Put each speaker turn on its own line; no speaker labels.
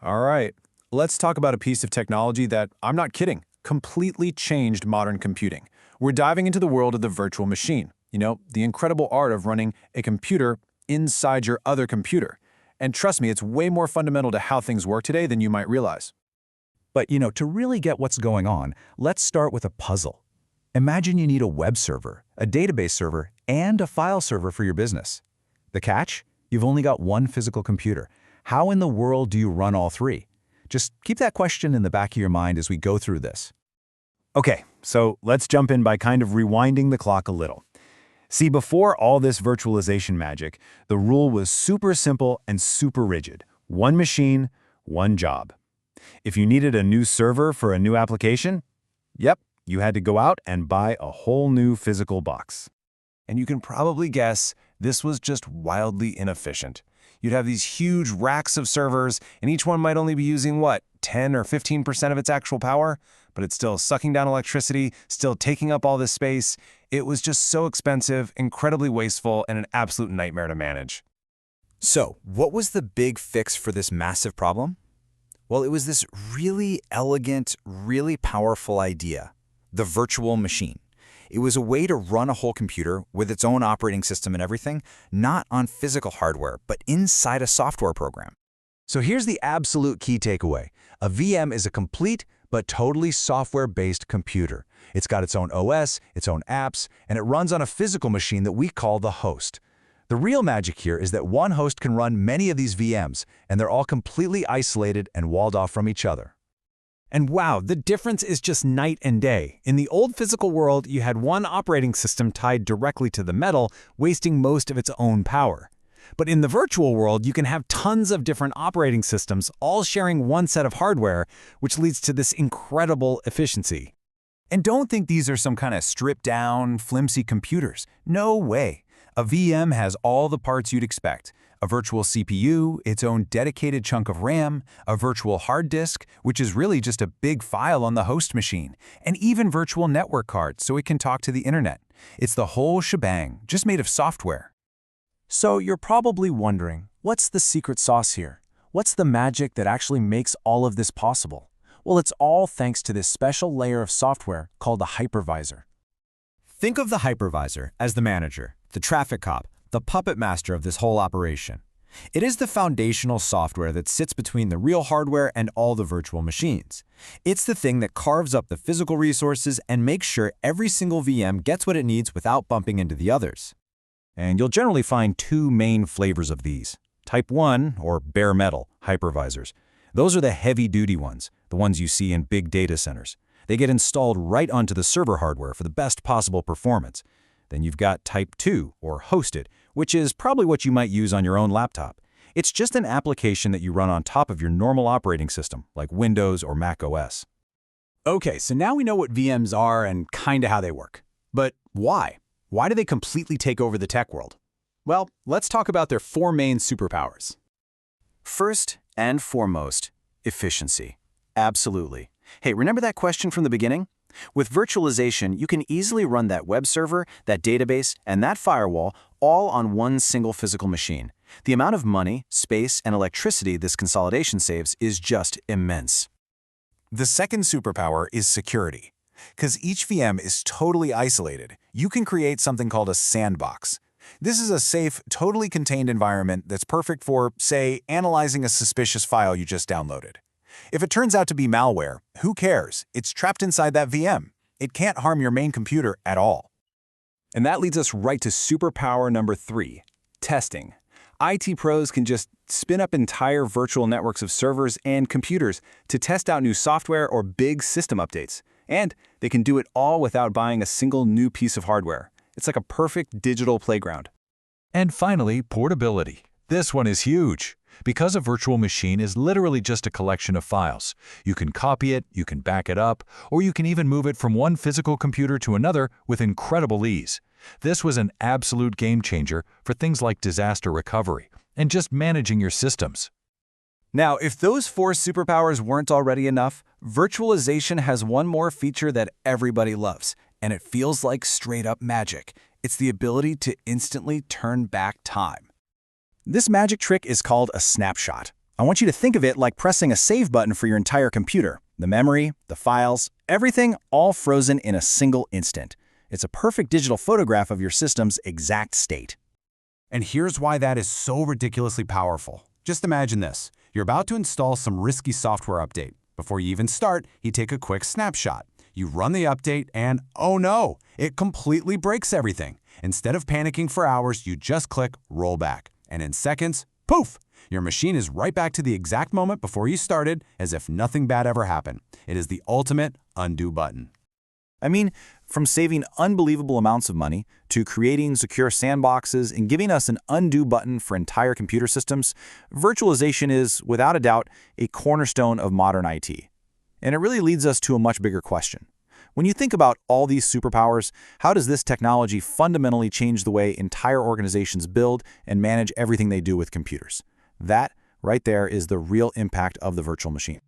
All right, let's talk about a piece of technology that, I'm not kidding, completely changed modern computing. We're diving into the world of the virtual machine. The incredible art of running a computer inside your other computer. And trust me, it's way more fundamental to how things work today than you might realize.
But, to really get what's going on, let's start with a puzzle. Imagine you need a web server, a database server, and a file server for your business. The catch? You've only got one physical computer. How in the world do you run all three? Just keep that question in the back of your mind as we go through this.
Okay, so let's jump in by kind of rewinding the clock a little. See, before all this virtualization magic, the rule was super simple and super rigid. One machine, one job. If you needed a new server for a new application, yep, you had to go out and buy a whole new physical box.
And you can probably guess this was just wildly inefficient. You'd have these huge racks of servers, and each one might only be using, 10 or 15% of its actual power? But it's still sucking down electricity, still taking up all this space. It was just so expensive, incredibly wasteful, and an absolute nightmare to manage.
So, what was the big fix for this massive problem? Well, it was this really elegant, really powerful idea, the virtual machine. It was a way to run a whole computer with its own operating system and everything, not on physical hardware, but inside a software program.
So here's the absolute key takeaway. A VM is a complete but totally software-based computer. It's got its own OS, its own apps, and it runs on a physical machine that we call the host. The real magic here is that one host can run many of these VMs, and they're all completely isolated and walled off from each other.
And wow, the difference is just night and day. In the old physical world, you had one operating system tied directly to the metal, wasting most of its own power. But in the virtual world, you can have tons of different operating systems, all sharing one set of hardware, which leads to this incredible efficiency. And don't think these are some kind of stripped-down, flimsy computers. No way. A VM has all the parts you'd expect. A virtual CPU, its own dedicated chunk of RAM, a virtual hard disk, which is really just a big file on the host machine, and even virtual network cards so it can talk to the internet. It's the whole shebang, just made of software.
So you're probably wondering, what's the secret sauce here? What's the magic that actually makes all of this possible? Well, it's all thanks to this special layer of software called a hypervisor.
Think of the hypervisor as the manager, the traffic cop, the puppet master of this whole operation. It is the foundational software that sits between the real hardware and all the virtual machines. It's the thing that carves up the physical resources and makes sure every single VM gets what it needs without bumping into the others.
And you'll generally find two main flavors of these. Type 1, or bare metal, hypervisors. Those are the heavy-duty ones, the ones you see in big data centers. They get installed right onto the server hardware for the best possible performance. Then you've got Type 2, or hosted, which is probably what you might use on your own laptop. It's just an application that you run on top of your normal operating system, like Windows or Mac OS.
Okay, so now we know what VMs are and kinda how they work. But why? Why do they completely take over the tech world? Well, let's talk about their four main superpowers. First and foremost, efficiency. Absolutely. Hey, remember that question from the beginning? With virtualization, you can easily run that web server, that database, and that firewall all on one single physical machine. The amount of money, space, and electricity this consolidation saves is just immense. The second superpower is security. Because each VM is totally isolated, you can create something called a sandbox. This is a safe, totally contained environment that's perfect for, say, analyzing a suspicious file you just downloaded. If it turns out to be malware, who cares? It's trapped inside that VM. It can't harm your main computer at all. And that leads us right to superpower number 3, testing. IT pros can just spin up entire virtual networks of servers and computers to test out new software or big system updates. And they can do it all without buying a single new piece of hardware. It's like a perfect digital playground.
And finally, portability. This one is huge. Because a virtual machine is literally just a collection of files, you can copy it, you can back it up, or you can even move it from one physical computer to another with incredible ease. This was an absolute game changer for things like disaster recovery and just managing your systems.
Now, if those 4 superpowers weren't already enough, virtualization has one more feature that everybody loves, and it feels like straight-up magic. It's the ability to instantly turn back time. This magic trick is called a snapshot.
I want you to think of it like pressing a save button for your entire computer. The memory, the files, everything all frozen in a single instant. It's a perfect digital photograph of your system's exact state.
And here's why that is so ridiculously powerful. Just imagine this. You're about to install some risky software update. Before you even start, you take a quick snapshot. You run the update and, oh no, it completely breaks everything. Instead of panicking for hours, you just click rollback. And in seconds, poof! Your machine is right back to the exact moment before you started, as if nothing bad ever happened. It is the ultimate undo button.
I mean, from saving unbelievable amounts of money to creating secure sandboxes and giving us an undo button for entire computer systems, virtualization is, without a doubt, a cornerstone of modern IT. And it really leads us to a much bigger question. When you think about all these superpowers, how does this technology fundamentally change the way entire organizations build and manage everything they do with computers? That, right there, is the real impact of the virtual machine.